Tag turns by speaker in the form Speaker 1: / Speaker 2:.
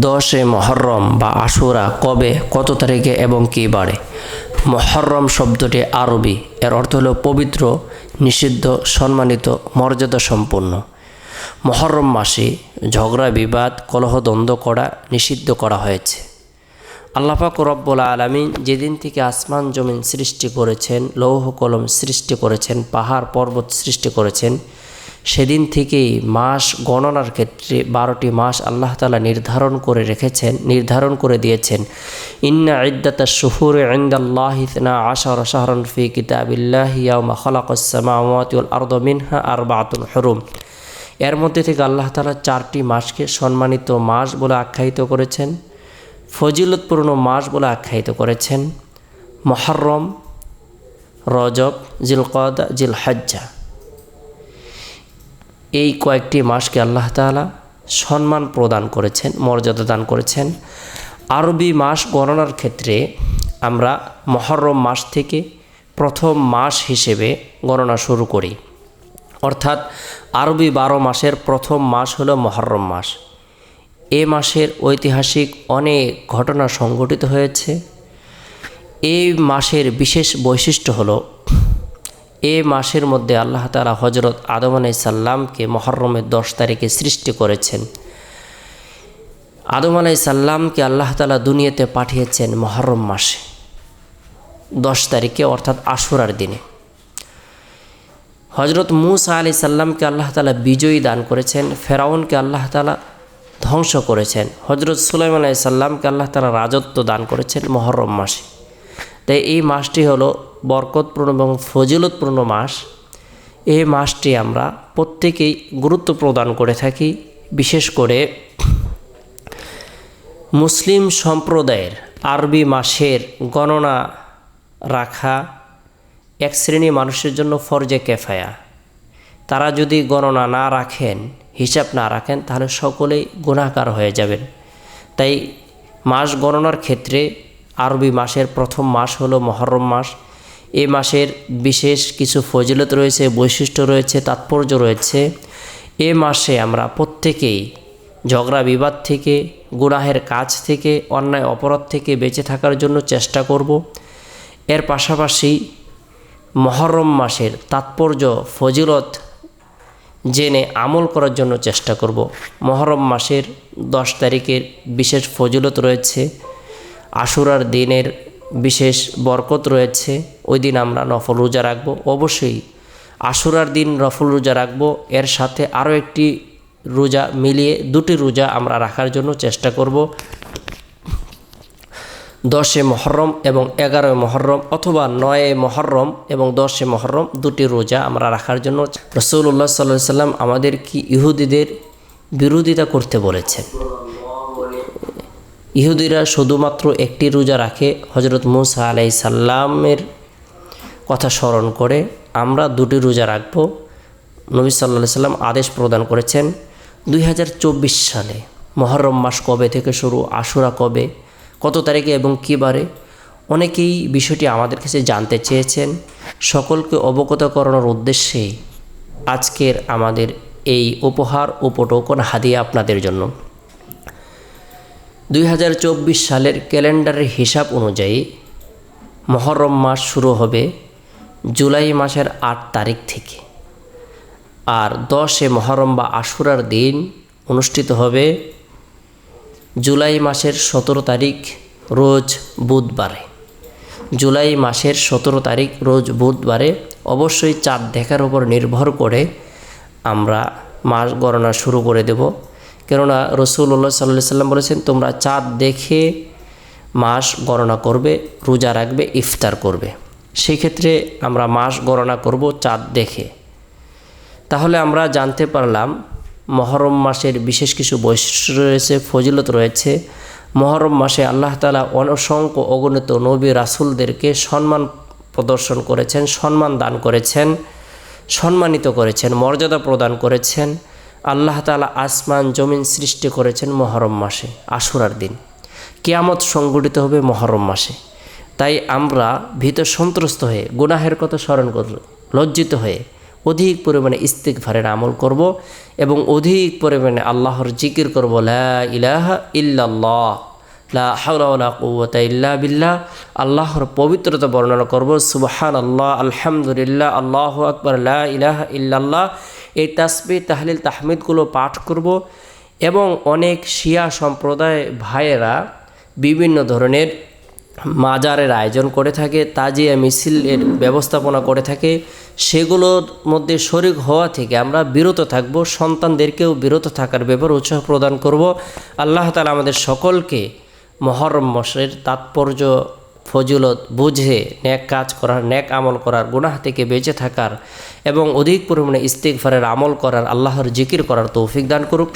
Speaker 1: 10 মুহররম বা আশুরা কবে, কত তারিখে এবং কী বারে? মুহররম শব্দটি আরবি, এর অর্থ হলো পবিত্র, নিষিদ্ধ, সম্মানিত, মর্যাদা সম্পন্ন। মুহররম মাসে ঝগড়া বিবাদ কলহ-দ্বন্দ্ব করা নিষিদ্ধ করা হয়েছে। আল্লাহ পাক রব্বুল আলামিন যেদিন থেকে আসমান জমিন সৃষ্টি করেছেন, লৌহ কলম সৃষ্টি করেছেন, পাহাড় পর্বত সৃষ্টি করেছেন, সেদিন থেকেই মাস গণনার ক্ষেত্রে 12টি মাস আল্লাহ তাআলা নির্ধারণ করে দিয়েছেন। ইন্না ইদ্দাতাশ শুহুরি ইনদাল্লাহি 12 শাহরান ফি কিতাবিল্লাহি ইয়াওমা খালাকাস সামাওয়াতি ওয়াল আরদা মিনহা আরবাআতুন হুরুম। এর মধ্যে থেকে আল্লাহ তাআলা 4টি মাসকে সম্মানিত মাস বলে আখ্যায়িত করেছেন, ফজিলতপূর্ণ মাস বলে আখ্যায়িত করেছেন। মুহররম, রজব, জিলকদা, জিলহজ্জা, এই কয়েকটি মাসকে আল্লাহ তাআলা সম্মান প্রদান করেছেন, মর্যাদা দান করেছেন। আরবি মাস গণনার ক্ষেত্রে আমরা মুহররম মাস থেকে প্রথম মাস হিসেবে গণনা শুরু করি, অর্থাৎ আরবি 12 মাসের প্রথম মাস হলো মুহররম মাস। এ মাসের ঐতিহাসিক অনেক ঘটনা সংঘটিত হয়েছে। এই মাসের বিশেষ বৈশিষ্ট্য হলো, এ মাসের মধ্যে আল্লাহ তাআলা হজরত আদম আলাইহিস সালামকে মুহররমের 10 তারিখে সৃষ্টি করেছেন। আদম আলাইহিস সালামকে আল্লাহ তাআলা দুনিয়াতে পাঠিয়েছেন মুহররম মাসে 10 তারিখে, অর্থাৎ আশুরার দিনে। হজরত মূসা আলাইহিস সালামকে আল্লাহ তাআলা বিজয়ী দান করেছেন, ফেরাউনকে আল্লাহ তাআলা ধ্বংস করেছেন। হজরত সুলাইমান আলাইহিস সালামকে আল্লাহ তাআলা রাজত্ব দান করেছেন মুহররম মাসে। তাই এই মাসটি হলো বরকতপূর্ণ এবং ফজিলতপূর্ণ মাস। এই মাসটি আমরা প্রত্যেকেই গুরুত্ব প্রদান করে থাকি। বিশেষ করে মুসলিম সম্প্রদায়ের আরবি মাসের গণনা রাখা এক শ্রেণী মানুষের জন্য ফরজে কেফায়া। তারা যদি গণনা না রাখেন, হিসাব না রাখেন, তাহলে সকলেই গুনাহগার হয়ে যাবেন। তাই মাস গণনার ক্ষেত্রে আরবি মাসের প্রথম মাস হলো মুহররম মাস। এই মাসের বিশেষ কিছু ফজিলত রয়েছে, বৈশিষ্ট্য রয়েছে, তাৎপর্য রয়েছে। এ মাসে আমরা প্রত্যেকেই ঝগড়া বিবাদ থেকে, গুনাহের কাজ থেকে, অন্যায় অপরাধ থেকে বেঁচে থাকার জন্য চেষ্টা করব। এর পাশাপাশি মুহররম মাসের তাৎপর্য, ফজিলত জেনে আমল করার জন্য চেষ্টা করব। মুহররম মাসের 10 তারিখের বিশেষ ফজিলত রয়েছে, আশুরার দিনের বিশেষ বরকত রয়েছে। ওই দিন আমরা নফল রোজা রাখবো। অবশ্যই আশুরার দিন নফল রোজা রাখবো, এর সাথে আরও একটি রোজা মিলিয়ে 2টি রোজা আমরা রাখার জন্য চেষ্টা করব। 10 মুহররম এবং 11 মুহররম, অথবা 9 মুহররম এবং 10 মুহররম 2টি রোজা আমরা রাখার জন্য। রাসূলুল্লাহ সাল্লাল্লাহু আলাইহি সাল্লাম আমাদের কি ইহুদিদের বিরোধিতা করতে বলেছেন? ইহুদিরা শুধুমাত্র একটি রোজা রাখে, হজরত মূসা আলাইহিস সালামের কথা স্মরণ করে। আমরা 2টি রোজা রাখব। নবী সাল্লাল্লাহু আলাইহি সাল্লাম আদেশ প্রদান করেছেন। 2024 সালে মুহররম মাস কবে থেকে শুরু, আশুরা কবে, কত তারিখে এবং কী বারে, অনেকেই বিষয়টি আমাদের কাছে জানতে চেয়েছেন। সকলকে অবগত করানোর উদ্দেশ্যে আজকের আমাদের এই উপহার উপটোকন হাদিয়া আপনাদের জন্য। 2024 সালের ক্যালেন্ডারের হিসাব অনুযায়ী মুহররম মাস শুরু হবে জুলাই মাসের 8 তারিখ থেকে, আর 10 মুহররম বা আশুরার দিন অনুষ্ঠিত হবে জুলাই মাসের 17 তারিখ রোজ বুধবারে। জুলাই মাসের 17 তারিখ রোজ বুধবারে। অবশ্যই চাঁদ দেখার উপর নির্ভর করে আমরা মাস গণনা শুরু করে দেব। কেননা রাসূলুল্লাহ সাল্লাল্লাহু আলাইহি সাল্লাম বলেছেন, তোমরা চাঁদ দেখে মাস গণনা করবে, রোজা রাখবে, ইফতার করবে। সেই ক্ষেত্রে আমরা মাস গণনা করব চাঁদ দেখে। তাহলে আমরা জানতে পারলাম মুহররম মাসের বিশেষ কিছু বৈশিষ্ট্য রয়েছে, ফজিলত রয়েছে। মুহররম মাসে আল্লাহ তাআলা অসংখ্য অগণিত নবী রাসূলদেরকে সম্মান প্রদর্শন করেছেন, সম্মান দান করেছেন, সম্মানিত করেছেন, মর্যাদা প্রদান করেছেন। আল্লাহ তাআলা আসমান জমিন সৃষ্টি করেছেন মুহররম মাসে, আশুরার দিন। কিয়ামত সংঘটিত হবে মুহররম মাসে। তাই আমরা ভীত সন্ত্রস্ত হয়ে, গুনাহের কথা স্মরণ করে লজ্জিত হয়ে অধিক পরিমাণে ইস্তিগফারের আমল করব এবং অধিক পরিমাণে আল্লাহর জিকির করব, লা ইলাহা ইল্লাল্লাহ, লা হাওলা ওয়ালা কুওয়াতা ইল্লা বিল্লাহ। আল্লাহর পবিত্রতা বর্ণনা করব, সুবহানাল্লাহ, আলহামদুলিল্লাহ, আল্লাহু আকবার, লা ইলাহা ইল্লাল্লাহ। এই তাসবিহ তাহলিল তাহমিদগুলো পাঠ করব। এবং অনেক শিয়া সম্প্রদায় ভাইয়েরা বিভিন্ন ধরনের মাজারের আয়োজন করে থাকে, তাজিয়া মিছিলের ব্যবস্থাপনা করে থাকে, সেগুলোর মধ্যে শরিক হওয়া থেকে আমরা বিরত থাকব। সন্তানদেরকেও বিরত থাকার ব্যাপারে উৎসাহ প্রদান করব। আল্লাহ তাআলা আমাদের সকলকে মুহররম মাসের তাৎপর্য ফজিলত বুঝে নেক কাজ করার, নেক আমল করার, গুনাহ থেকে বেঁচে থাকার এবং অধিক পরিমাণে ইস্তিগফারের আমল করার, আল্লাহর জিকির করার তৌফিক দান করুক।